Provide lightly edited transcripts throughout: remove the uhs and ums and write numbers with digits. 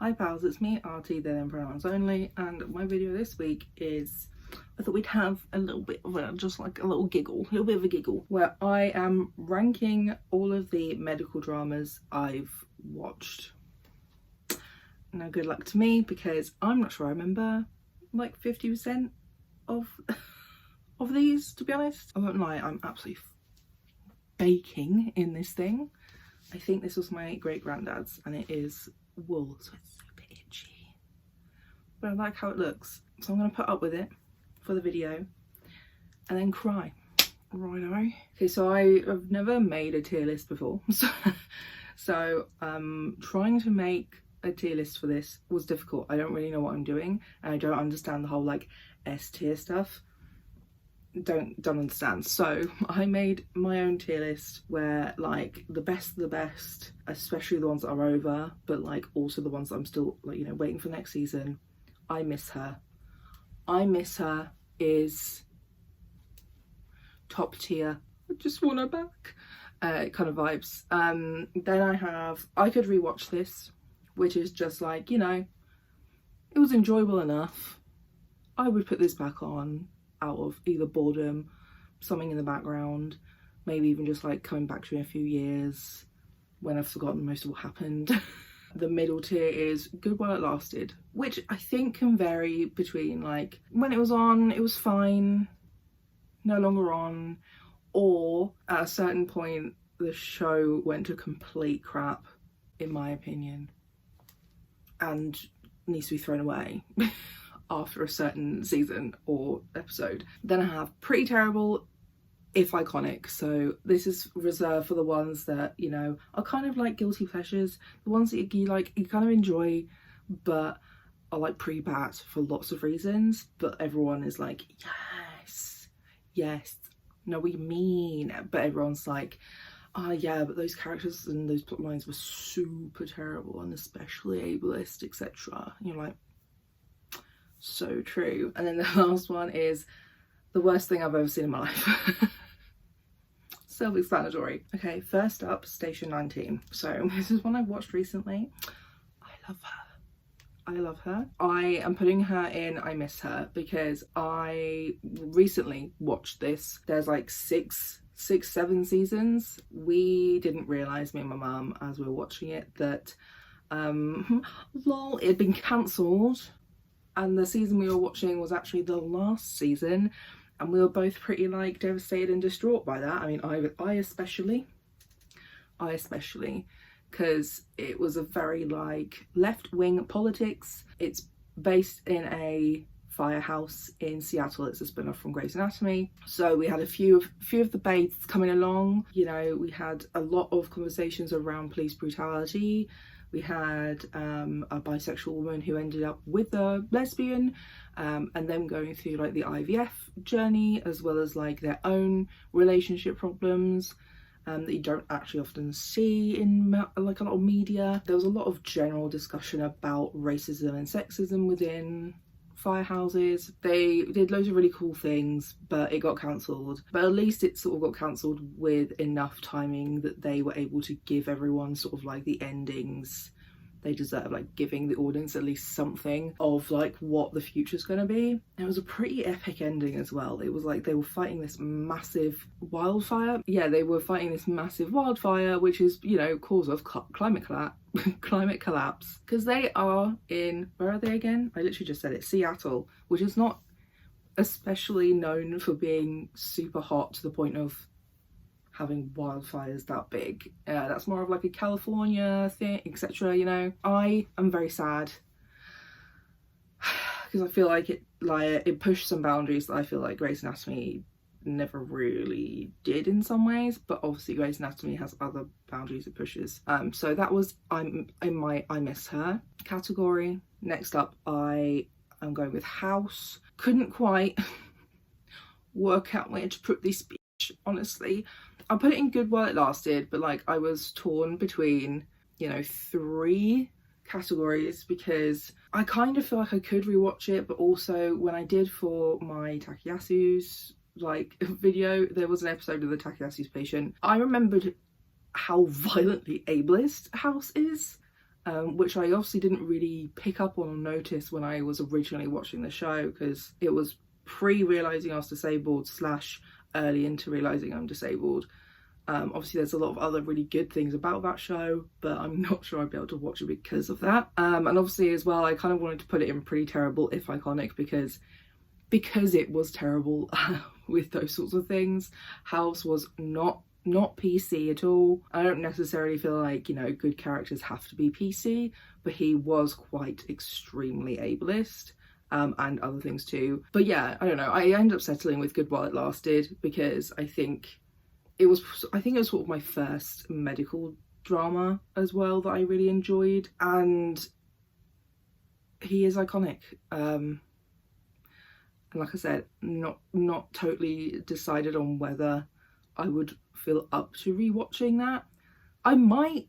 Hi pals, it's me, Artie, they them pronouns only, and my video this week is, I thought we'd have a little bit of a, just like a little bit of a giggle, where I am ranking all of the medical dramas I've watched. Now good luck to me, because I'm not sure I remember like 50% of these, to be honest. I won't lie, I'm absolutely baking in this thing. I think this was my great granddad's and it is wool, so it's super itchy, but I like how it looks, so I'm going to put up with it for the video and then cry. Righto. Okay, so I've never made a tier list before, so trying to make a tier list for this was difficult. I don't really know what I'm doing and I don't understand the whole like S tier stuff. Don't understand. So I made my own tier list where like the best of the best, especially the ones that are over, but like also the ones that I'm still like, you know, waiting for next season. I Miss Her is top tier. I just want her back kind of vibes. Then I have I Could Rewatch This, which is just like, you know, it was enjoyable enough. I would put this back on out of either boredom, something in the background, maybe even just like coming back to in a few years when I've forgotten most of what happened. The middle tier is Good While It Lasted, which I think can vary between like when it was on, it was fine, no longer on, or at a certain point the show went to complete crap, in my opinion, and needs to be thrown away after a certain season or episode. Then I have Pretty Terrible, if iconic. So this is reserved for the ones that, you know, are kind of like guilty pleasures, the ones that you like, you kind of enjoy, but are like pretty bad for lots of reasons, but everyone is like, yes, no we mean, but everyone's like, oh yeah, but those characters and those plot lines were super terrible and especially ableist, etc. You're like, so true. And then the last one is The Worst Thing I've Ever Seen in My Life. Self-explanatory. Okay, first up, Station 19. So this is one I watched recently. I love her. I am putting her in I Miss Her because I recently watched this. There's like six, seven seasons. We didn't realise, me and my mum, as we were watching it, that lol, it had been cancelled. And the season we were watching was actually the last season, and we were both pretty like devastated and distraught by that. I mean, I especially, because it was a very like left-wing politics. It's based in a firehouse in Seattle. It's a spin-off from Grey's Anatomy. So we had a few of the babes coming along. You know, we had a lot of conversations around police brutality. We had a bisexual woman who ended up with a lesbian, and them going through like the IVF journey, as well as like their own relationship problems that you don't actually often see in like a lot of media. There was a lot of general discussion about racism and sexism within firehouses. They did loads of really cool things, but it got cancelled. But at least it sort of got cancelled with enough timing that they were able to give everyone sort of like the endings they deserve, like giving the audience at least something of like what the future's going to be. It was a pretty epic ending as well. It was like they were fighting this massive wildfire. Yeah, they were fighting this massive wildfire, which is, you know, cause of climate collapse, because they are in, where are they again? I literally just said it, Seattle, which is not especially known for being super hot to the point of having wildfires that big. That's more of like a California thing, etc. You know, I am very sad because I feel like it pushed some boundaries that I feel like Grey's Anatomy never really did in some ways, but obviously Grey's Anatomy has other boundaries it pushes. So that was I'm in my I Miss Her category. Next up, I am going with House. Couldn't quite work out where to put this speech, honestly. I put it in Good While It Lasted, but like I was torn between, you know, 3 categories because I kind of feel like I could rewatch it, but also when I did for my Takayasu's like video, there was an episode of the Takayasu's patient. I remembered how violently ableist House is, which I obviously didn't really pick up on or notice when I was originally watching the show, because it was pre-realising I was disabled / early into realising I'm disabled. Obviously there's a lot of other really good things about that show, but I'm not sure I'd be able to watch it because of that. And obviously as well, I kind of wanted to put it in pretty terrible if iconic, because it was terrible with those sorts of things. House was not PC at all. I don't necessarily feel like, you know, good characters have to be PC, but he was quite extremely ableist. And other things too. But yeah, I don't know, I ended up settling with Good While It Lasted, because I think it was sort of my first medical drama as well that I really enjoyed, and he is iconic. And like I said, not totally decided on whether I would feel up to rewatching that. I might,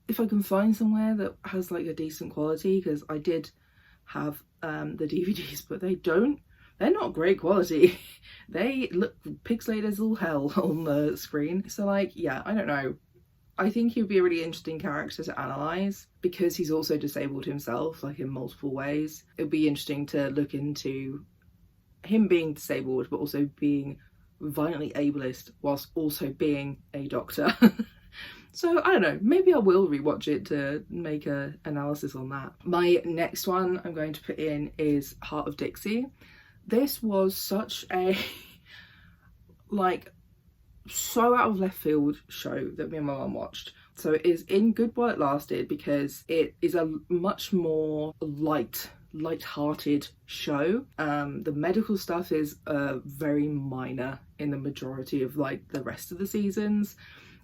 if I can find somewhere that has like a decent quality, because I did have the DVDs, but they're not great quality. They look pixelated as all hell on the screen. So like, yeah, I don't know. I think he'd be a really interesting character to analyse, because he's also disabled himself, like in multiple ways. It'd be interesting to look into him being disabled, but also being violently ableist whilst also being a doctor. So I don't know, maybe I will rewatch it to make an analysis on that. My next one I'm going to put in is Heart of Dixie. This was such a like so out of left field show that me and my mum watched. So it is in Good While It Lasted, because it is a much more light-hearted show. The medical stuff is very minor in the majority of like the rest of the seasons.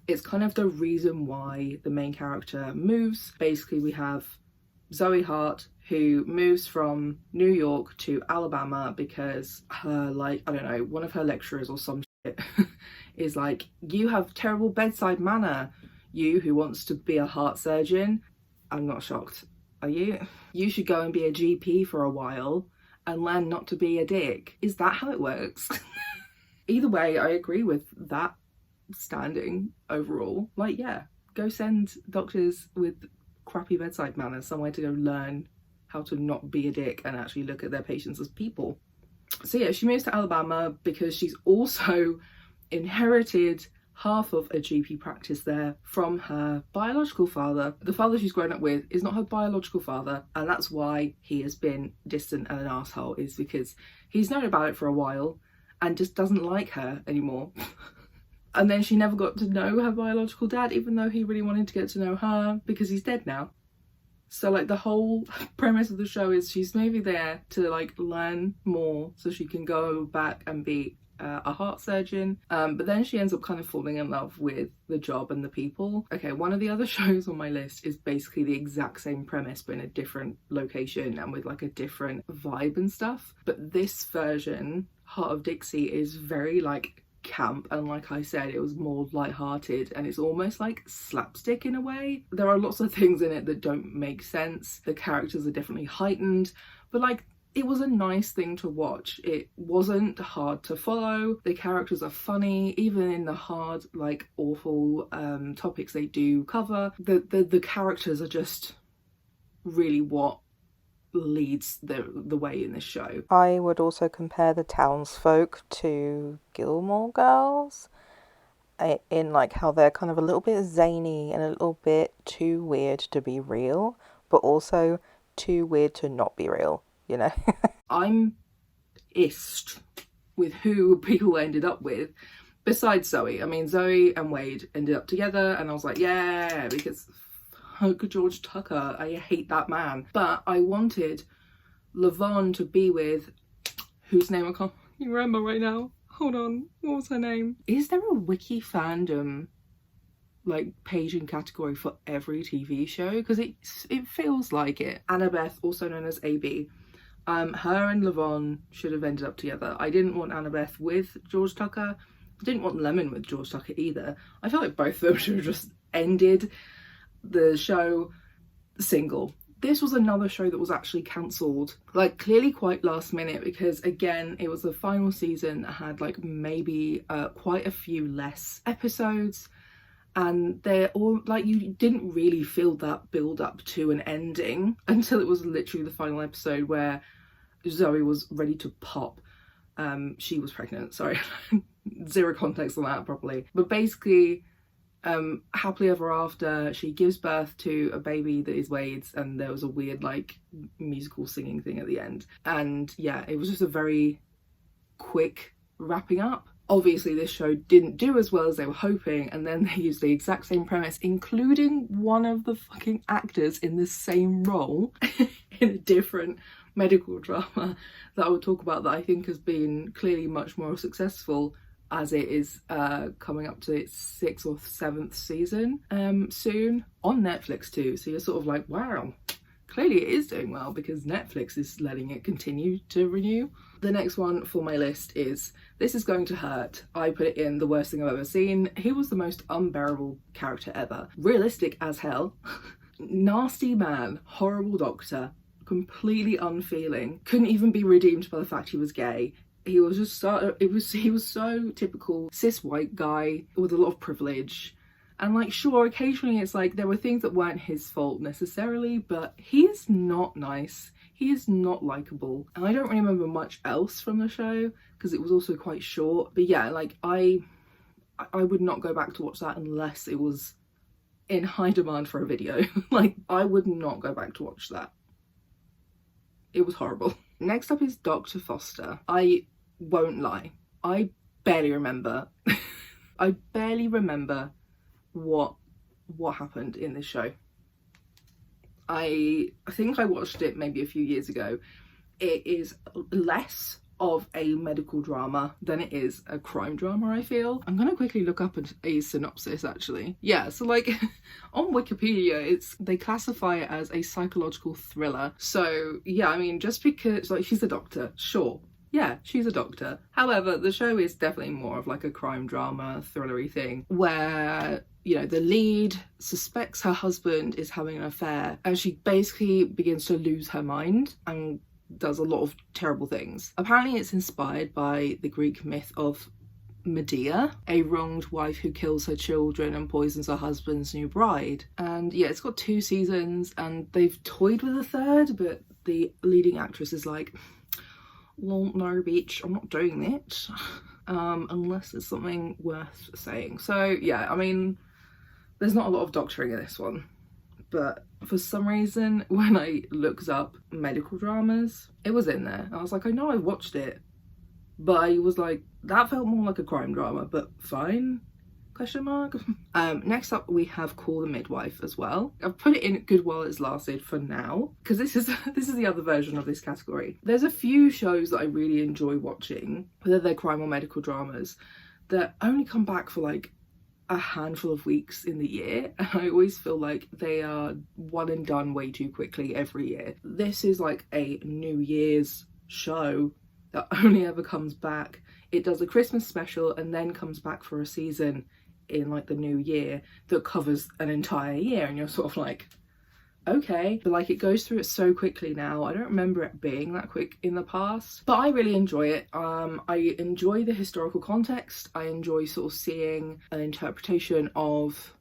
It's kind of the reason why the main character moves. Basically, we have Zoe Hart, who moves from New York to Alabama because her, like, I don't know, one of her lecturers or some shit is like, you have terrible bedside manner, you who wants to be a heart surgeon. I'm not shocked. Are you? You should go and be a GP for a while and learn not to be a dick. Is that how it works? Either way, I agree with that standing overall. Like, yeah, go send doctors with crappy bedside manners somewhere to go learn how to not be a dick and actually look at their patients as people. So yeah, she moves to Alabama because she's also inherited half of a GP practice there from her biological father. The father she's grown up with is not her biological father, and that's why he has been distant and an asshole, is because he's known about it for a while and just doesn't like her anymore. And then she never got to know her biological dad, even though he really wanted to get to know her, because he's dead now. So like the whole premise of the show is she's maybe there to like learn more so she can go back and be a heart surgeon, but then she ends up kind of falling in love with the job and the people. Okay, one of the other shows on my list is basically the exact same premise but in a different location and with like a different vibe and stuff, but this version, Heart of Dixie, is very like camp, and like I said, it was more light-hearted and it's almost like slapstick in a way. There are lots of things in it that don't make sense. The characters are definitely heightened, but like it was a nice thing to watch. It wasn't hard to follow. The characters are funny, even in the hard, like awful topics they do cover. The characters are just really what leads the way in this show. I would also compare the townsfolk to Gilmore Girls in like how they're kind of a little bit zany and a little bit too weird to be real, but also too weird to not be real, you know? I'm ist with who people ended up with besides Zoe. I mean, Zoe and Wade ended up together and I was like, yeah, because George Tucker, I hate that man. But I wanted Lavon to be with, whose name I can't remember right now. Hold on, what was her name? Is there a wiki fandom like page and category for every TV show? Because it feels like it. Annabeth, also known as AB. Her and Lavon should have ended up together. I didn't want Annabeth with George Tucker. I didn't want Lemon with George Tucker either. I felt like both of them should have just ended the show single. This was another show that was actually cancelled, like clearly quite last minute, because again, it was the final season that had like maybe quite a few less episodes, and they're all like, you didn't really feel that build up to an ending until it was literally the final episode where Zoe was ready to pop. She was pregnant, sorry. Zero context on that probably, but basically happily ever after, she gives birth to a baby that is Wade's, and there was a weird like musical singing thing at the end, and yeah, it was just a very quick wrapping up. Obviously this show didn't do as well as they were hoping, and then they used the exact same premise, including one of the fucking actors in the same role in a different medical drama that I will talk about, that I think has been clearly much more successful, as it is coming up to its 6th or 7th season soon, on Netflix too. So you're sort of like, wow, clearly it is doing well because Netflix is letting it continue to renew. The next one for my list is This Is Going to Hurt. I put it in the worst thing I've ever seen. He was the most unbearable character ever. Realistic as hell. Nasty man, horrible doctor, completely unfeeling. Couldn't even be redeemed by the fact he was gay. He was just so, he was so typical cis white guy with a lot of privilege. And like, sure, occasionally it's like there were things that weren't his fault necessarily, but he is not nice. He is not likable. And I don't really remember much else from the show because it was also quite short. But yeah, like I would not go back to watch that unless it was in high demand for a video. Like, I would not go back to watch that. It was horrible. Next up is Dr. Foster. I won't lie, I barely remember. I barely remember what happened in this show. I think I watched it maybe a few years ago. It is less of a medical drama than it is a crime drama, I feel. I'm gonna quickly look up a synopsis actually. Yeah, so like on Wikipedia they classify it as a psychological thriller. So yeah, I mean, just because like she's a doctor, sure. Yeah, she's a doctor. However, the show is definitely more of like a crime drama, thrillery thing where, you know, the lead suspects her husband is having an affair and she basically begins to lose her mind and does a lot of terrible things. Apparently it's inspired by the Greek myth of Medea, a wronged wife who kills her children and poisons her husband's new bride. And yeah, it's got 2 seasons and they've toyed with a 3rd, but the leading actress is like, well, no bitch, I'm not doing it unless it's something worth saying. So yeah, I mean, there's not a lot of doctoring in this one, but for some reason when I looked up medical dramas, it was in there. I was like, I know I watched it, but I was like, that felt more like a crime drama, but fine, question mark. Next up we have Call the Midwife as well. I've put it in good while it's lasted for now because this is the other version of this category. There's a few shows that I really enjoy watching, whether they're crime or medical dramas, that only come back for like a handful of weeks in the year, and I always feel like they are one and done way too quickly every year. This is like a New Year's show that only ever comes back. It does a Christmas special and then comes back for a season in like the new year that covers an entire year, and you're sort of like, okay, but like it goes through it so quickly now. I don't remember it being that quick in the past, but I really enjoy it. I enjoy the historical context. I enjoy sort of seeing an interpretation of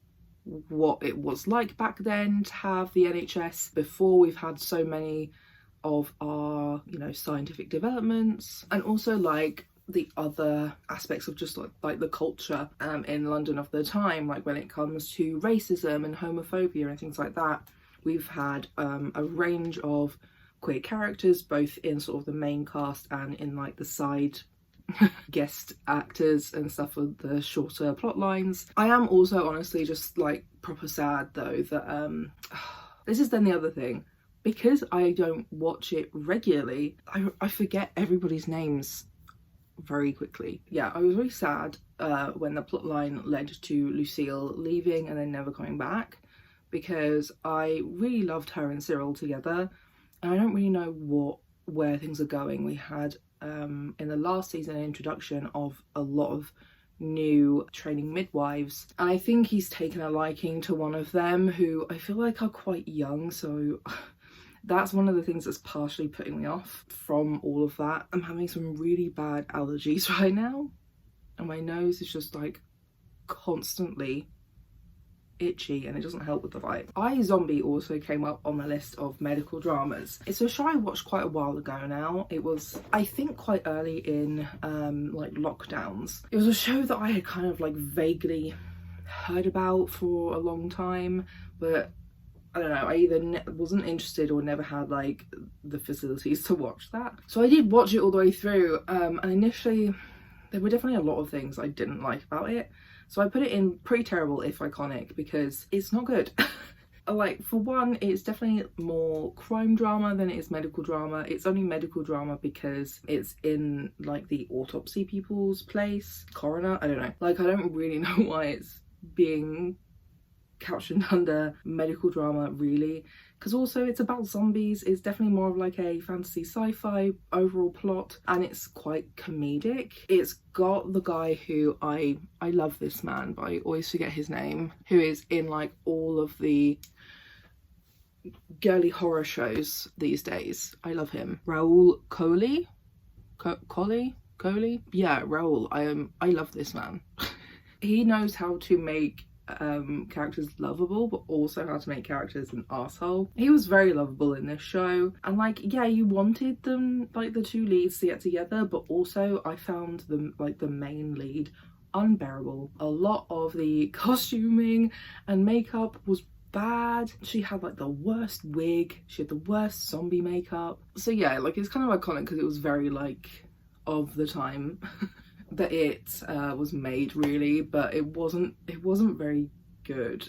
what it was like back then to have the NHS before we've had so many of our, you know, scientific developments, and also like the other aspects of just like the culture in London of the time, like when it comes to racism and homophobia and things like that. We've had a range of queer characters, both in sort of the main cast and in like the side guest actors and stuff with the shorter plot lines. I am also honestly just like proper sad though that this is then the other thing, because I don't watch it regularly, I forget everybody's names very quickly. Yeah, I was really sad when the plotline led to Lucille leaving and then never coming back, because I really loved her and Cyril together, and I don't really know where things are going. We had in the last season an introduction of a lot of new training midwives, and I think he's taken a liking to one of them who I feel like are quite young, so that's one of the things that's partially putting me off from all of that. I'm having some really bad allergies right now, and my nose is just like constantly itchy and it doesn't help with the vibe. iZombie also came up on the list of medical dramas. It's a show I watched quite a while ago now. It was, I think, quite early in like lockdowns. It was a show that I had kind of like vaguely heard about for a long time, but I don't know, I either wasn't interested or never had like the facilities to watch that. So I did watch it all the way through, and initially there were definitely a lot of things I didn't like about it. So I put it in pretty terrible if iconic because it's not good. Like, for one, it's definitely more crime drama than it is medical drama. It's only medical drama because it's in like the autopsy people's place, coroner, I don't know. Like, I don't really know why it's being captioned under medical drama really, because also it's about zombies. It's definitely more of like a fantasy sci-fi overall plot, and it's quite comedic. It's got the guy who I love this man, but I always forget his name, who is in like all of the girly horror shows these days. I love him. Raul Coley? Coley? Yeah, Raul. I love this man. He knows how to make characters lovable, but also how to make characters an asshole. He was very lovable in this show, and like, yeah, you wanted them, like the two leads, to get together, but also I found them, like the main lead, unbearable. A lot of the costuming and makeup was bad. She had like the worst wig, she had the worst zombie makeup. So yeah, like, it's kind of iconic because it was very like of the time that it was made really, but it wasn't very good.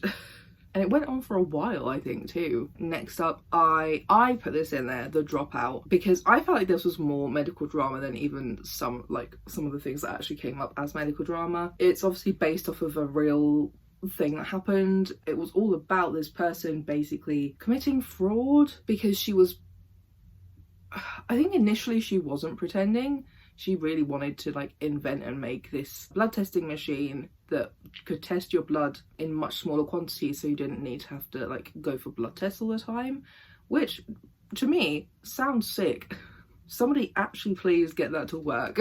And it went on for a while, I think, too. Next up, I put this in there, The Dropout, because I felt like this was more medical drama than even some of the things that actually came up as medical drama. It's obviously based off of a real thing that happened. It was all about this person basically committing fraud because she was, I think initially she wasn't pretending. She really wanted to like invent and make this blood testing machine that could test your blood in much smaller quantities, so you didn't need to have to like go for blood tests all the time, which to me sounds sick. Somebody actually please get that to work.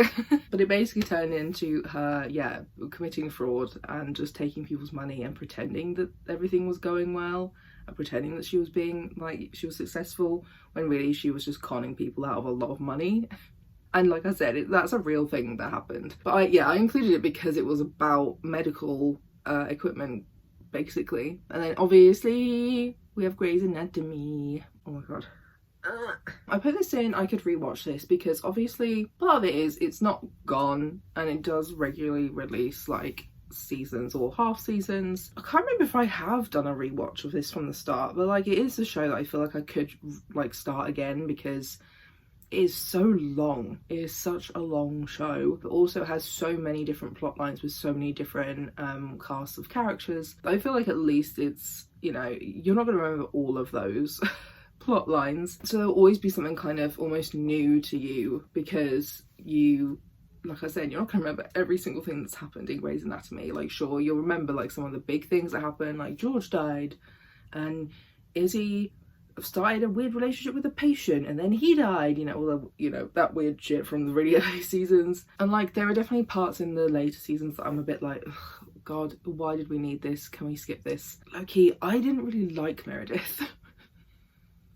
But it basically turned into her, yeah, committing fraud and just taking people's money and pretending that everything was going well and pretending that she was being like, she was successful, when really she was just conning people out of a lot of money. And like I said, that's a real thing that happened. But I included it because it was about medical equipment, basically. And then obviously we have Grey's Anatomy. Oh my god. I put this in, I could rewatch this because obviously part of it is it's not gone, and it does regularly release like seasons or half seasons. I can't remember if I have done a rewatch of this from the start, but like, it is a show that I feel like I could like start again because is so long. It is such a long show, but also has so many different plot lines with so many different casts of characters. I feel like at least it's, you know, you're not going to remember all of those plot lines, so there'll always be something kind of almost new to you because you, like I said, you're not going to remember every single thing that's happened in Grey's Anatomy. Like, sure, you'll remember like some of the big things that happened, like George died and Izzy started a weird relationship with a patient and then he died, you know, all the, you know, that weird shit from the really early seasons. And like, there are definitely parts in the later seasons that I'm a bit like, oh god, why did we need this? Can we skip this? Low-key, I didn't really like Meredith.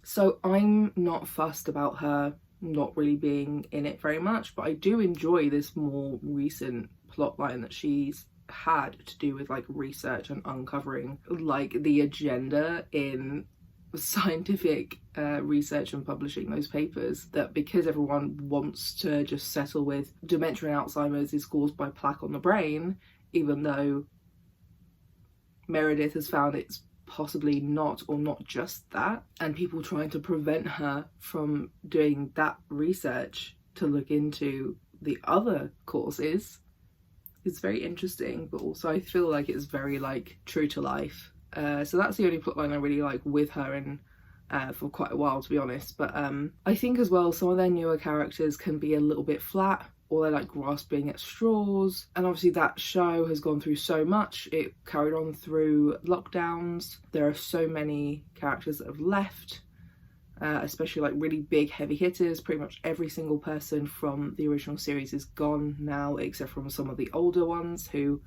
So I'm not fussed about her not really being in it very much, but I do enjoy this more recent plotline that she's had to do with like research and uncovering like the agenda in scientific research and publishing those papers, that because everyone wants to just settle with dementia and Alzheimer's is caused by plaque on the brain, even though Meredith has found it's possibly not, or not just that, and people trying to prevent her from doing that research to look into the other causes. It's very interesting, but also I feel like it's very like true to life. So that's the only plotline I really like with her, and for quite a while, to be honest. But I think as well some of their newer characters can be a little bit flat, or they're like grasping at straws, and obviously that show has gone through so much. It carried on through lockdowns. There are so many characters that have left, especially like really big heavy hitters. Pretty much every single person from the original series is gone now, except from some of the older ones who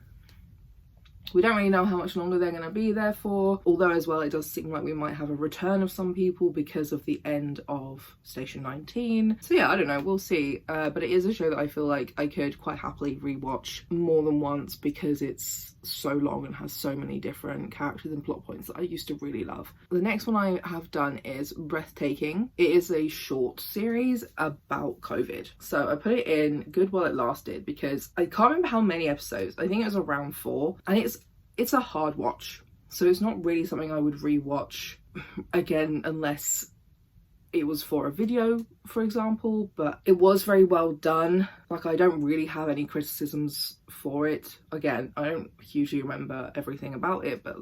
We don't really know how much longer they're going to be there for, although as well it does seem like we might have a return of some people because of the end of Station 19. So yeah, I don't know, we'll see. But it is a show that I feel like I could quite happily rewatch more than once because it's so long and has so many different characters and plot points that I used to really love. The next one I have done is Breathtaking. It is a short series about COVID. So I put it in good while it lasted because I can't remember how many episodes. I think it was around 4, and it's a hard watch. So it's not really something I would rewatch again unless it was for a video, for example, but it was very well done. Like, I don't really have any criticisms for it. Again, I don't hugely remember everything about it, but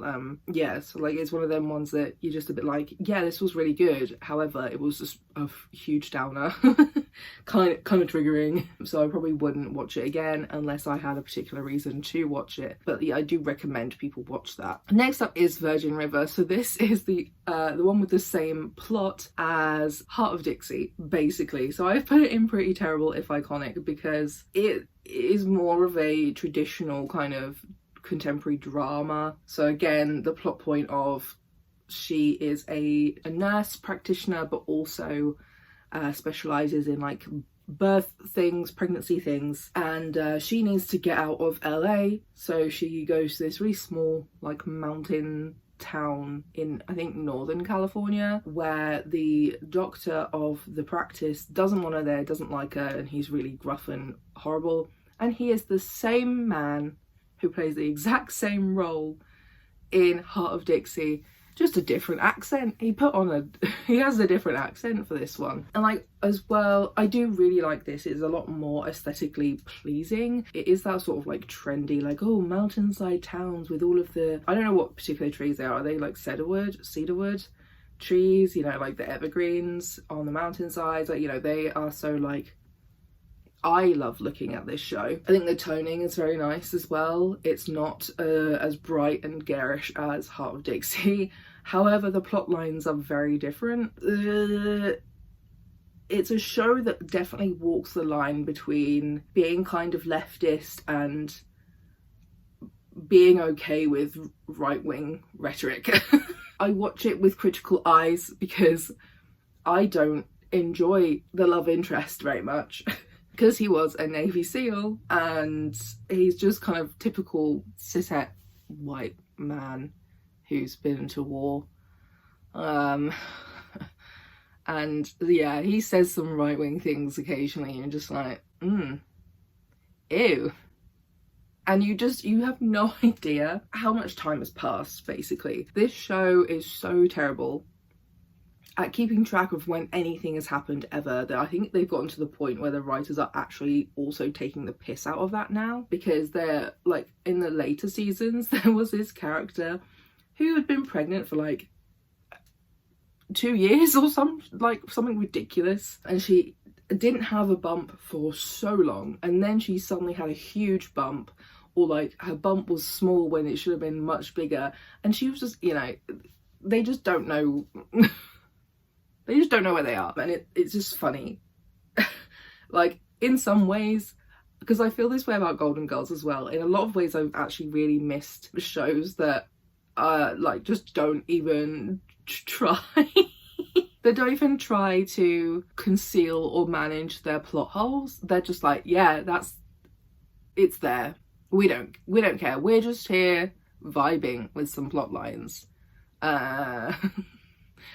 yeah, so like it's one of them ones that you're just a bit like, yeah, this was really good. However, it was just a huge downer. kind of triggering, so I probably wouldn't watch it again unless I had a particular reason to watch it. But yeah, I do recommend people watch that. Next up is Virgin River. So this is the one with the same plot as Heart of Dixie, basically. So I've put it in pretty terrible if iconic because it is more of a traditional kind of contemporary drama. So again, the plot point of she is a nurse practitioner, but also specializes in like birth things, pregnancy things, and she needs to get out of LA, so she goes to this really small like mountain town in, I think, Northern California, where the doctor of the practice doesn't want her there, doesn't like her, and he's really gruff and horrible. And he is the same man who plays the exact same role in Heart of Dixie, just a different accent. He has a different accent for this one. And like, as well, I do really like this. It's a lot more aesthetically pleasing. It is that sort of like trendy, like, oh, mountainside towns with all of the, I don't know what particular trees they are they like cedarwood trees, you know, like the evergreens on the mountainsides, like, you know, they are so like, I love looking at this show. I think the toning is very nice as well. It's not as bright and garish as Heart of Dixie. However, the plot lines are very different. It's a show that definitely walks the line between being kind of leftist and being okay with right-wing rhetoric. I watch it with critical eyes because I don't enjoy the love interest very much. Because he was a Navy SEAL and he's just kind of typical cishet white man who's been to war. And yeah, he says some right-wing things occasionally and you're just like, ew. And you have no idea how much time has passed, basically. This show is so terrible at keeping track of when anything has happened ever, that I think they've gotten to the point where the writers are actually also taking the piss out of that now, because they're like, in the later seasons there was this character who had been pregnant for like 2 years or something ridiculous, and she didn't have a bump for so long, and then she suddenly had a huge bump, or like her bump was small when it should have been much bigger, and she was just, you know, they just don't know. They just don't know where they are, and it's just funny. Like, in some ways, because I feel this way about Golden Girls as well, in a lot of ways I've actually really missed shows that like just don't even try. They don't even try to conceal or manage their plot holes. They're just like, yeah, it's there. We don't care. We're just here vibing with some plot lines. And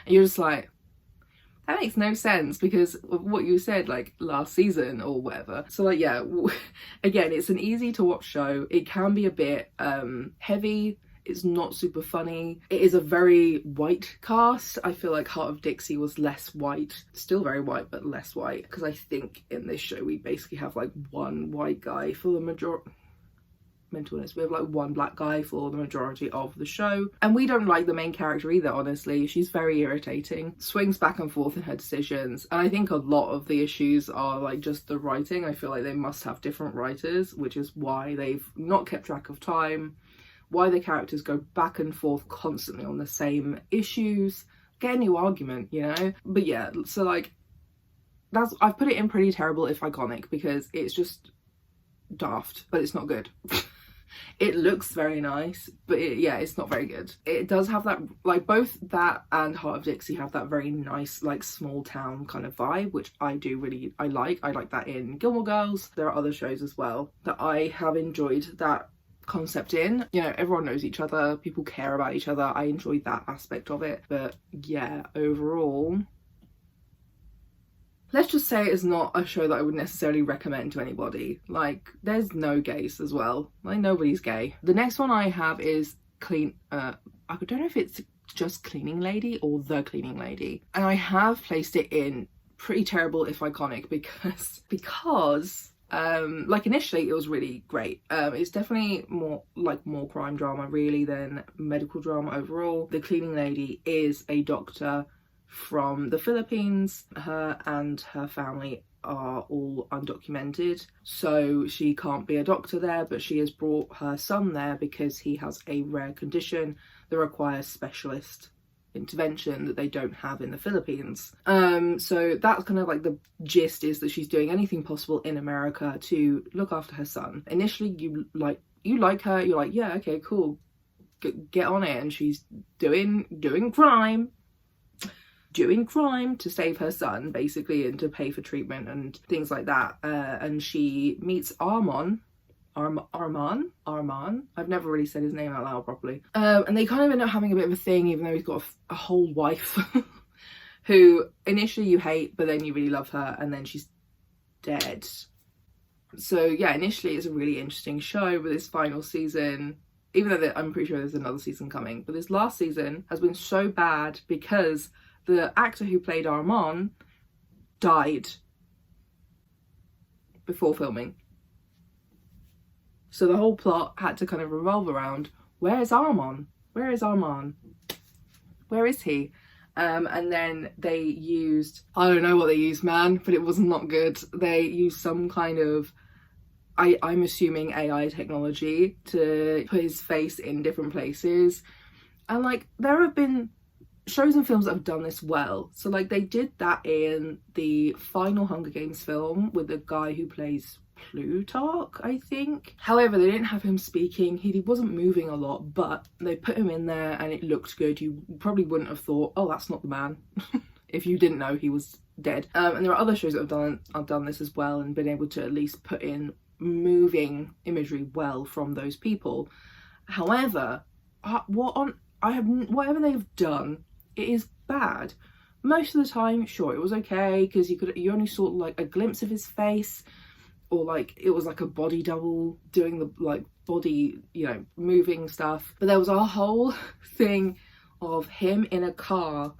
you're just like, that makes no sense because of what you said like last season or whatever. So like, yeah, again, it's an easy to watch show. It can be a bit heavy. It's not super funny. It is a very white cast. I feel like Heart of Dixie was less white. Still very white, but less white. Because I think in this show we basically have like one white guy for the majority. Mental illness. We have like one black guy for the majority of the show, and we don't like the main character either, honestly. She's very irritating, swings back and forth in her decisions, and I think a lot of the issues are like just the writing. I feel like they must have different writers, which is why they've not kept track of time, why the characters go back and forth constantly on the same issues, get a new argument, you know. But yeah, so like I've put it in pretty terrible if iconic because it's just daft, but it's not good. It looks very nice, but yeah, it's not very good. It does have that, like, both that and Heart of Dixie have that very nice, like, small town kind of vibe, which I do really, I like that in Gilmore Girls. There are other shows as well that I have enjoyed that concept in. You know, everyone knows each other, people care about each other. I enjoyed that aspect of it. But yeah, overall, let's just say it's not a show that I would necessarily recommend to anybody. Like, there's no gays as well. Like, nobody's gay. The next one I have is I don't know if it's just Cleaning Lady or The Cleaning Lady. And I have placed it in pretty terrible if iconic because like, initially it was really great. It's definitely more crime drama really than medical drama overall. The Cleaning Lady is a doctor from the Philippines. Her and her family are all undocumented, so she can't be a doctor there, but she has brought her son there because he has a rare condition that requires specialist intervention that they don't have in the Philippines. So that's kind of like the gist, is that she's doing anything possible in America to look after her son. Initially you like her, you're like, yeah, okay, cool, get on it, and she's doing crime to save her son, basically, and to pay for treatment and things like that. And she meets Arman. I've never really said his name out loud properly. And they kind of end up having a bit of a thing, even though he's got a whole wife who initially you hate, but then you really love her, and then she's dead. So yeah, initially it's a really interesting show, but this final season, even though I'm pretty sure there's another season coming, but this last season has been so bad because the actor who played Arman died before filming. So the whole plot had to kind of revolve around, where is Arman? Where is Arman? Where is he? And then they used, I don't know what they used, man, but it was not good. They used some kind of, I'm assuming AI technology to put his face in different places. And like, there have been shows and films that have done this well. So like, they did that in the final Hunger Games film with the guy who plays Plutarch, I think. However, they didn't have him speaking. He wasn't moving a lot, but they put him in there and it looked good. You probably wouldn't have thought, oh, that's not the man, if you didn't know he was dead. And there are other shows that have done this as well, and been able to at least put in moving imagery well from those people. However, whatever they've done, it is bad. Most of the time, sure, it was okay, because you only saw like a glimpse of his face, or like it was like a body double doing the like body, you know, moving stuff. But there was a whole thing of him in a car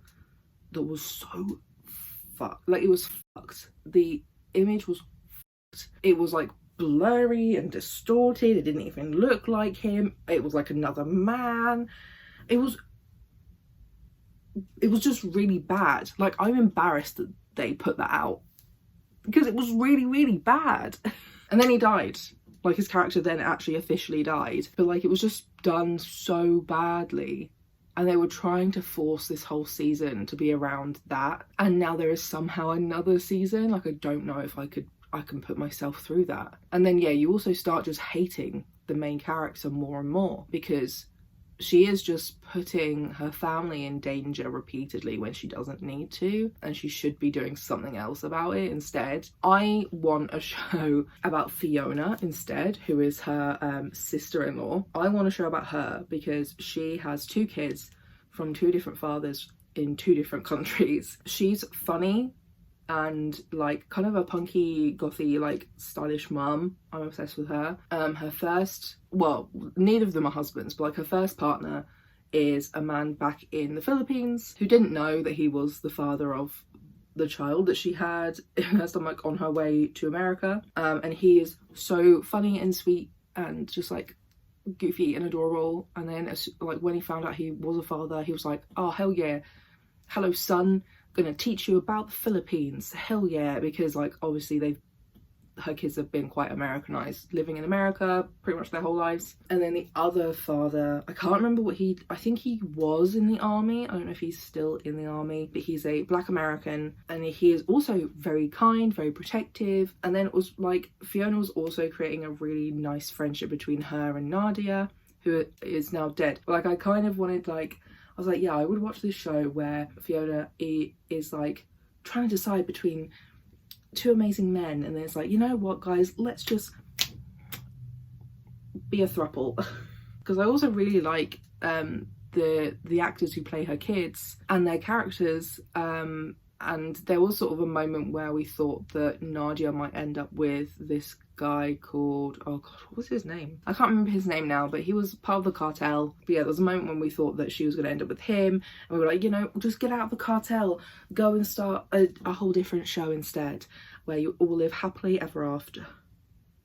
that was so fucked. Like, it was fucked. The image was fucked. It was like blurry and distorted. It didn't even look like him. It was like another man. It was just really bad. Like, I'm embarrassed that they put that out, because it was really, really bad. And then he died. Like, his character then actually officially died. But like, it was just done so badly. And they were trying to force this whole season to be around that. And now there is somehow another season. Like, I don't know if I can put myself through that. And then, yeah, you also start just hating the main character more and more, because she is just putting her family in danger repeatedly when she doesn't need to, and she should be doing something else about it instead. I want a show about Fiona instead, who is her sister-in-law. I want a show about her because she has 2 kids from 2 different fathers in 2 different countries. She's funny and like kind of a punky, gothy, like stylish mum. I'm obsessed with her. Her first, well, neither of them are husbands, but like her first partner is a man back in the Philippines who didn't know that he was the father of the child that she had in her stomach on her way to America. And he is so funny and sweet and just like goofy and adorable. And then like when he found out he was a father, he was like, oh hell yeah, hello son, gonna teach you about the Philippines, hell yeah. Because like obviously they've her kids have been quite Americanized, living in America pretty much their whole lives. And then the other father, I can't remember I think he was in the army. I don't know if he's still in the army, but he's a Black American, and he is also very kind, very protective. And then it was like Fiona was also creating a really nice friendship between her and Nadia, who is now dead. But like I kind of wanted, like, I was like, yeah, I would watch this show where Fiona is like trying to decide between two amazing men, and then it's like, you know what guys, let's just be a throuple. Because I also really like the actors who play her kids and their characters, and there was sort of a moment where we thought that Nadia might end up with this guy called, oh god, what was his name? I can't remember his name now, but he was part of the cartel. But yeah, there was a moment when we thought that she was going to end up with him, and we were like, you know, just get out of the cartel, go and start a whole different show instead, where you all live happily ever after.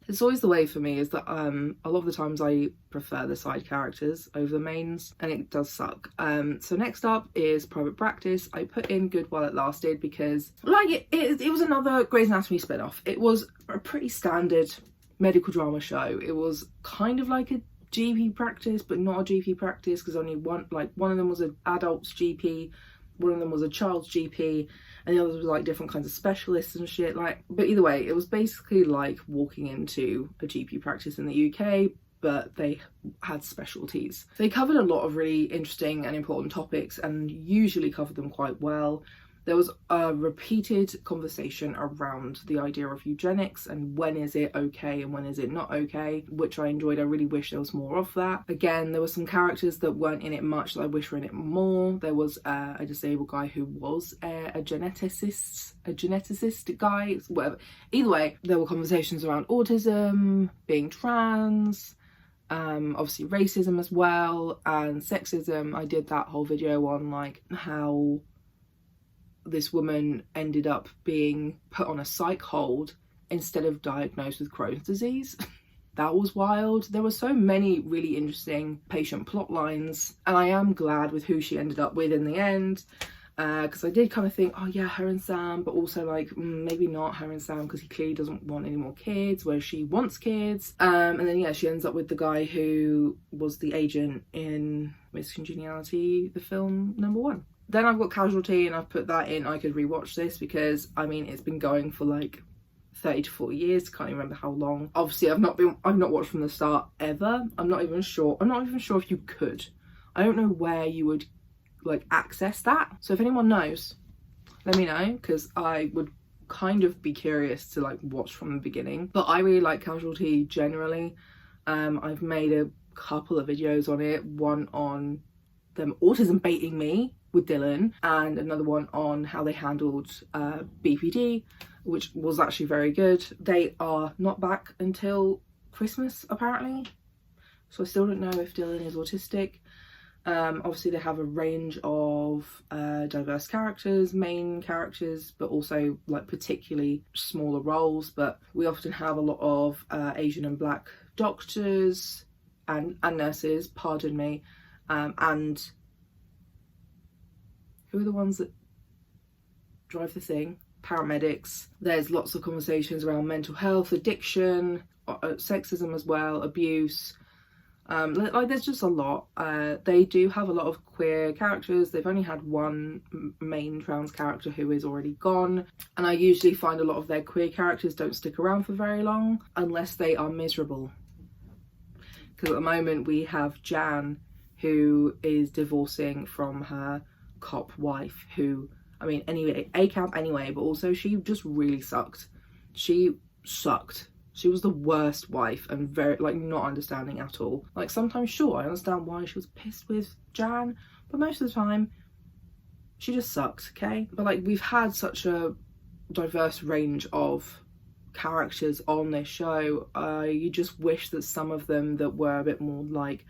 It's always the way for me, is that a lot of the times I prefer the side characters over the mains, and it does suck. So next up is Private Practice. I put in Good While It Lasted because, like, it was another Grey's Anatomy spin-off. It was a pretty standard medical drama show. It was kind of like a GP practice, but not a GP practice, because only one of them was an adult's GP, one of them was a child's GP, and the others were like different kinds of specialists and shit. Like, but either way, it was basically like walking into a GP practice in the UK, but they had specialties. They covered a lot of really interesting and important topics, and usually covered them quite well. There was a repeated conversation around the idea of eugenics and when is it okay and when is it not okay, which I enjoyed. I really wish there was more of that. Again, there were some characters that weren't in it much that I wish were in it more. There was a disabled guy who was a geneticist guy, whatever. Either way, there were conversations around autism, being trans, obviously racism as well, and sexism. I did that whole video on like how this woman ended up being put on a psych hold instead of diagnosed with Crohn's disease. That was wild. There were so many really interesting patient plot lines, and I am glad with who she ended up with in the end, because I did kind of think, oh yeah, her and Sam, but also like maybe not her and Sam, because he clearly doesn't want any more kids, whereas she wants kids. And then yeah, she ends up with the guy who was the agent in Miss Congeniality, the film #1. Then I've got Casualty, and I've put that in. I could rewatch this because, I mean, it's been going for like 30 to 40 years. Can't even remember how long. Obviously, I've not watched from the start ever. I'm not even sure if you could. I don't know where you would like access that. So if anyone knows, let me know, because I would kind of be curious to like watch from the beginning. But I really like Casualty generally. I've made a couple of videos on it. One on them autism baiting me with Dylan, and another one on how they handled BPD, which was actually very good. They are not back until Christmas apparently, so I still don't know if Dylan is autistic. Obviously they have a range of diverse characters, main characters, but also like particularly smaller roles. But we often have a lot of Asian and Black doctors and nurses, pardon me, and who are the ones that drive the thing? Paramedics. There's lots of conversations around mental health, addiction, sexism as well, abuse. Like there's just a lot. They do have a lot of queer characters. They've only had one main trans character who is already gone, and I usually find a lot of their queer characters don't stick around for very long unless they are miserable. Because at the moment we have Jan, who is divorcing from her cop wife, who, I mean, anyway, ACAB anyway, but also she just really sucked. She sucked. She was the worst wife, and very, like, not understanding at all. Like, sometimes, sure, I understand why she was pissed with Jan, but most of the time, she just sucked, okay? But, like, we've had such a diverse range of characters on this show. You just wish that some of them that were a bit more like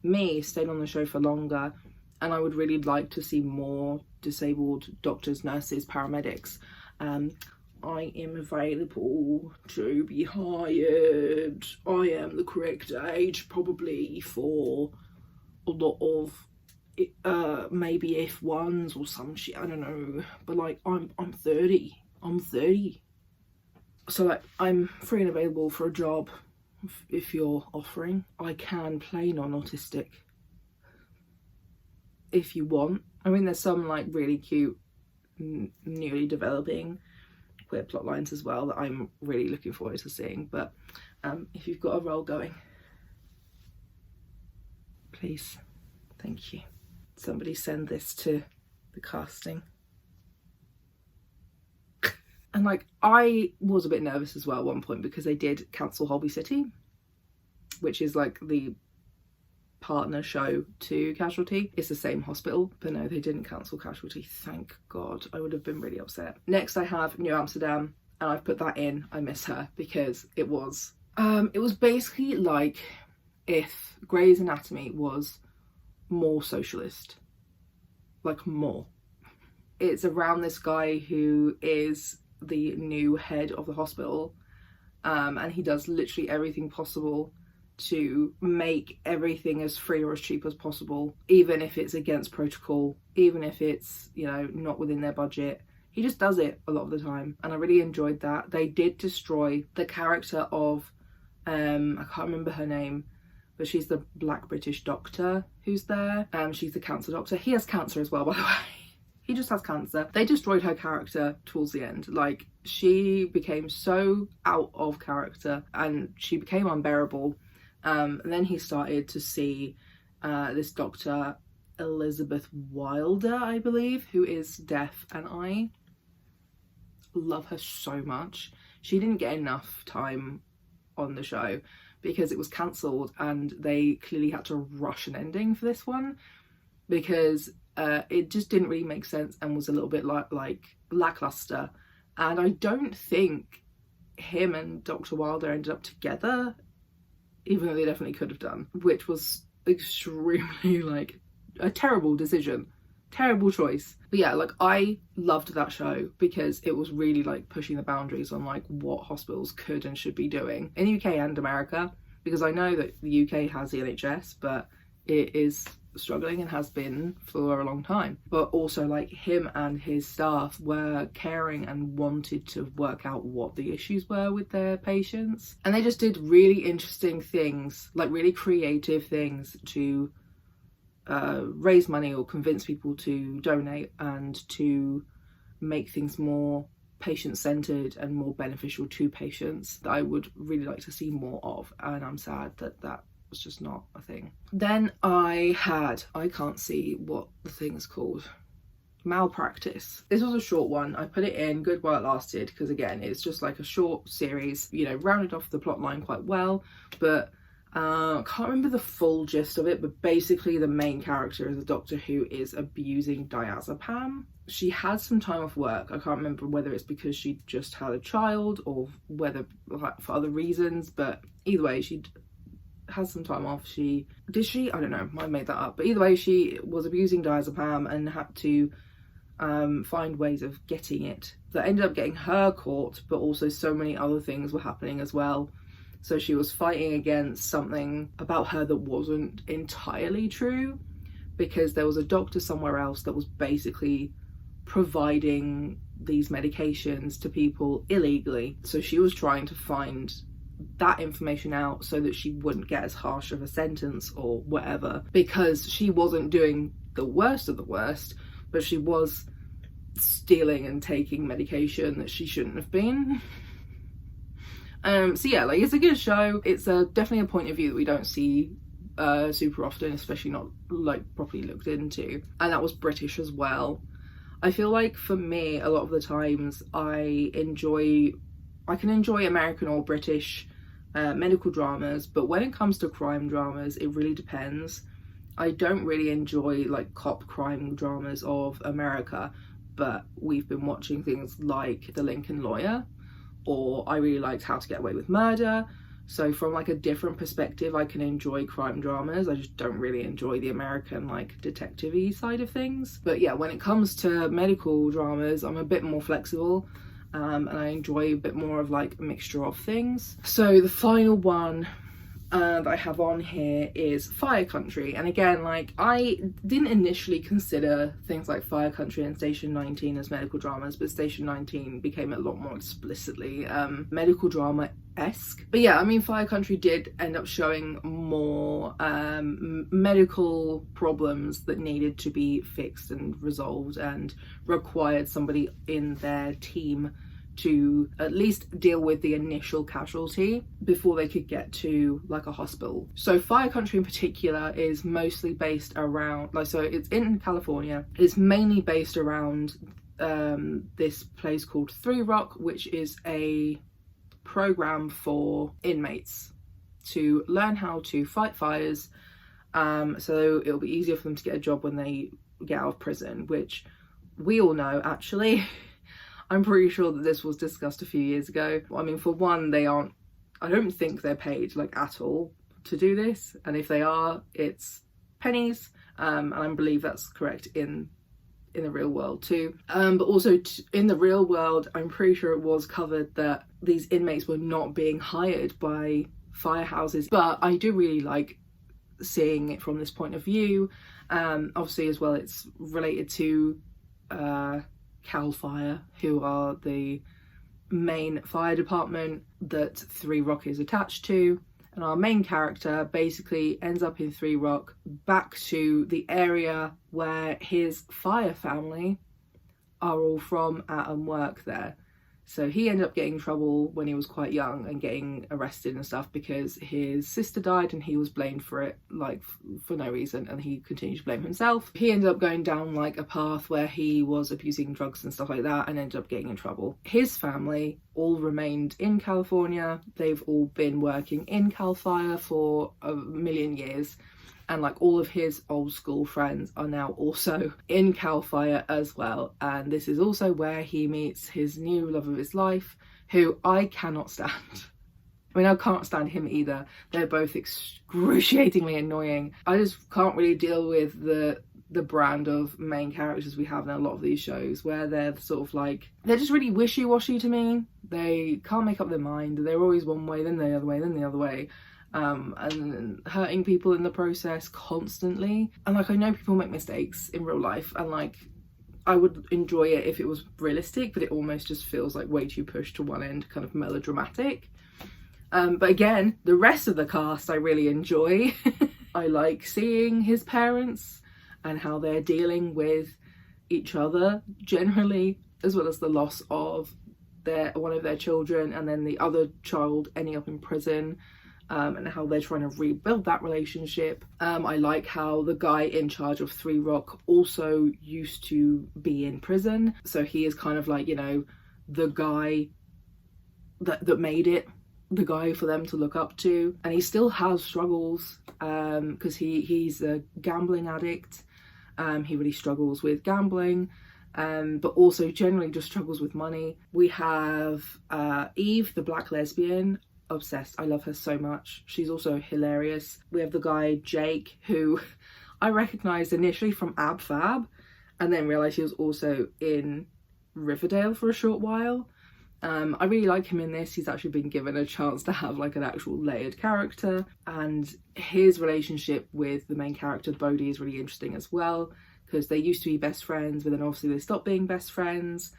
me stayed on the show for longer. And I would really like to see more disabled doctors, nurses, paramedics. I am available to be hired. I am the correct age probably for a lot of maybe F1s or some shit, I don't know. But like I'm 30. I'm 30. So like, I'm free and available for a job if you're offering. I can play non-autistic if you want. I mean, there's some like really cute newly developing queer plot lines as well that I'm really looking forward to seeing, but if you've got a role going, please, thank you. Somebody send this to the casting. And like, I was a bit nervous as well at one point because they did cancel Holby City, which is like the partner show to Casualty. It's the same hospital, but no, they didn't cancel Casualty, thank God. I would have been really upset. Next I have New Amsterdam, and I've put that in. I miss her because it was basically like if Grey's Anatomy was more socialist, like more. It's around this guy who is the new head of the hospital, and he does literally everything possible to make everything as free or as cheap as possible, even if it's against protocol, even if it's, you know, not within their budget. He just does it a lot of the time, and I really enjoyed that. They did destroy the character of I can't remember her name, but she's the black British doctor who's there. She's the cancer doctor. He has cancer as well, by the way. He just has cancer. They destroyed her character towards the end. Like, she became so out of character and she became unbearable. And then he started to see this doctor, Elizabeth Wilder, I believe, who is deaf, and I love her so much. She didn't get enough time on the show because it was cancelled, and they clearly had to rush an ending for this one because it just didn't really make sense and was a little bit like lackluster. And I don't think him and Dr. Wilder ended up together, even though they definitely could have done, which was extremely like a terrible decision, terrible choice. But yeah, like, I loved that show because it was really like pushing the boundaries on like what hospitals could and should be doing in the UK and America, because I know that the UK has the NHS, but it is struggling and has been for a long time. But also, like, him and his staff were caring and wanted to work out what the issues were with their patients, and they just did really interesting things, like really creative things to raise money or convince people to donate and to make things more patient-centered and more beneficial to patients that I would really like to see more of, and I'm sad that that was just not a thing. Then I can't see what the thing is called, Malpractice. This was a short one. I put it in good while it lasted because, again, it's just like a short series, you know, rounded off the plot line quite well, but can't remember the full gist of it, but basically the main character is a doctor who is abusing diazepam. She had some time off work. I can't remember whether it's because she just had a child or whether like for other reasons, but either way, she has some time off. I don't know, I made that up, but either way, she was abusing diazepam and had to find ways of getting it that ended up getting her caught, but also so many other things were happening as well. So she was fighting against something about her that wasn't entirely true, because there was a doctor somewhere else that was basically providing these medications to people illegally. So she was trying to find that information out so that she wouldn't get as harsh of a sentence or whatever, because she wasn't doing the worst of the worst, but she was stealing and taking medication that she shouldn't have been. So yeah, like, it's a good show. It's definitely a point of view that we don't see super often, especially not like properly looked into, and that was British as well. I feel like for me, a lot of the times I can enjoy American or British medical dramas, but when it comes to crime dramas, it really depends. I don't really enjoy like cop crime dramas of America, but we've been watching things like The Lincoln Lawyer, or I really liked How to Get Away with Murder. So from like a different perspective, I can enjoy crime dramas. I just don't really enjoy the American like detective-y side of things. But yeah, when it comes to medical dramas, I'm a bit more flexible, and I enjoy a bit more of like a mixture of things. So the final one that I have on here is Fire Country. And again, like, I didn't initially consider things like Fire Country and Station 19 as medical dramas, but Station 19 became a lot more explicitly medical drama-esque. But yeah, I mean, Fire Country did end up showing more medical problems that needed to be fixed and resolved and required somebody in their team to at least deal with the initial casualty before they could get to like a hospital. So Fire Country in particular is mostly based around, like, so it's in California. It's mainly based around this place called 3 Rock, which is a program for inmates to learn how to fight fires, so it'll be easier for them to get a job when they get out of prison, which we all know actually. I'm pretty sure that this was discussed a few years ago. I mean, for one, I don't think they're paid like at all to do this, and if they are, it's pennies, and I believe that's correct in the real world too. But also in the real world, I'm pretty sure it was covered that these inmates were not being hired by firehouses. But I do really like seeing it from this point of view. Obviously as well, it's related to Cal Fire, who are the main fire department that 3 Rock is attached to, and our main character basically ends up in 3 Rock, back to the area where his fire family are all from and work there. So he ended up getting in trouble when he was quite young and getting arrested and stuff because his sister died and he was blamed for it, like, for no reason, and he continued to blame himself. He ended up going down like a path where he was abusing drugs and stuff like that and ended up getting in trouble. His family all remained in California. They've all been working in Cal Fire for a million years. And like all of his old school friends are now also in Cal Fire as well. And this is also where he meets his new love of his life, who I cannot stand. I mean, I can't stand him either. They're both excruciatingly annoying. I just can't really deal with the brand of main characters we have in a lot of these shows, where they're sort of like, they're just really wishy-washy to me. They can't make up their mind. They're always one way, then the other way, then the other way. And hurting people in the process constantly. And like, I know people make mistakes in real life, and like, I would enjoy it if it was realistic, but it almost just feels like way too pushed to one end, kind of melodramatic. But again, the rest of the cast I really enjoy. I like seeing his parents and how they're dealing with each other generally, as well as the loss of one of their children, and then the other child ending up in prison. And how they're trying to rebuild that relationship. I like how the guy in charge of 3 Rock also used to be in prison, so he is kind of like, you know, the guy that made it, the guy for them to look up to. And he still has struggles because he's a gambling addict. He really struggles with gambling, but also generally just struggles with money. We have Eve, the black lesbian. Obsessed. I love her so much. She's also hilarious. We have the guy Jake, who I recognised initially from Ab Fab, and then realised he was also in Riverdale for a short while. I really like him in this. He's actually been given a chance to have like an actual layered character, and his relationship with the main character Bodhi is really interesting as well, because they used to be best friends, but then obviously they stopped being best friends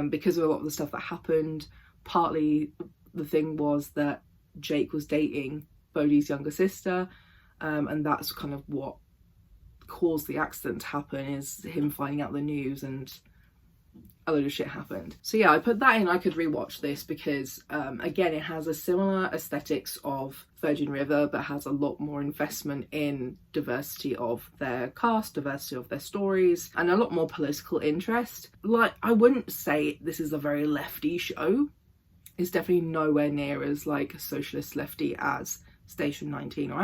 because of a lot of the stuff that happened. Partly the thing was that Jake was dating Bodhi's younger sister, and that's kind of what caused the accident to happen, is him finding out the news, and a load of shit happened. So yeah, I put that in. I could rewatch this because again, it has a similar aesthetics of Virgin River, but has a lot more investment in diversity of their cast, diversity of their stories, and a lot more political interest. Like, I wouldn't say this is a very lefty show. It's definitely nowhere near as like socialist lefty as Station 19 or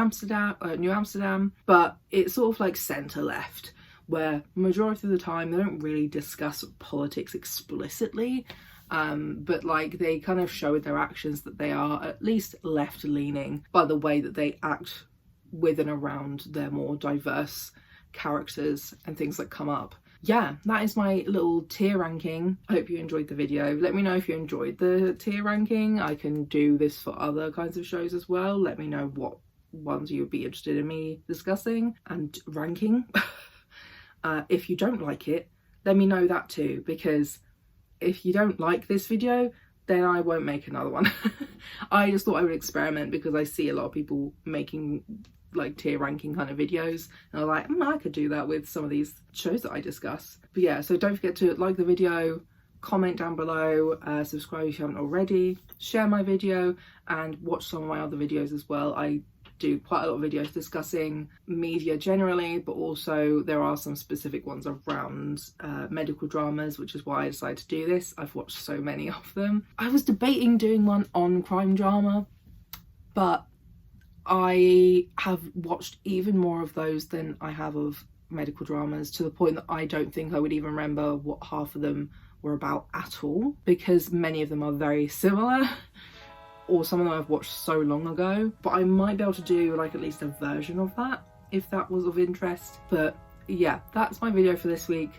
New Amsterdam, but it's sort of like centre left, where majority of the time they don't really discuss politics explicitly, but like they kind of show with their actions that they are at least left leaning by the way that they act with and around their more diverse characters and things that come up. yeah, that is my little tier ranking. I hope you enjoyed the video. Let me know if you enjoyed the tier ranking. I can do this for other kinds of shows as well. Let me know what ones you would be interested in me discussing and ranking. If you don't like it, let me know that too, because if you don't like this video, then I won't make another one. I just thought I would experiment because I see a lot of people making like tier ranking kind of videos, and I'm like, I could do that with some of these shows that I discuss. But yeah, so don't forget to like the video, comment down below, subscribe if you haven't already, share my video, and watch some of my other videos as well. I do quite a lot of videos discussing media generally, but also there are some specific ones around medical dramas, which is why I decided to do this. I've watched so many of them. I was debating doing one on crime drama, but I have watched even more of those than I have of medical dramas, to the point that I don't think I would even remember what half of them were about at all, because many of them are very similar, or some of them I've watched so long ago. But I might be able to do like at least a version of that if that was of interest. But yeah, that's my video for this week.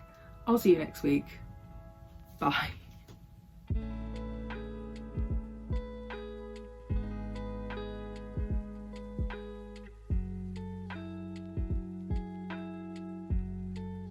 I'll see you next week. Bye.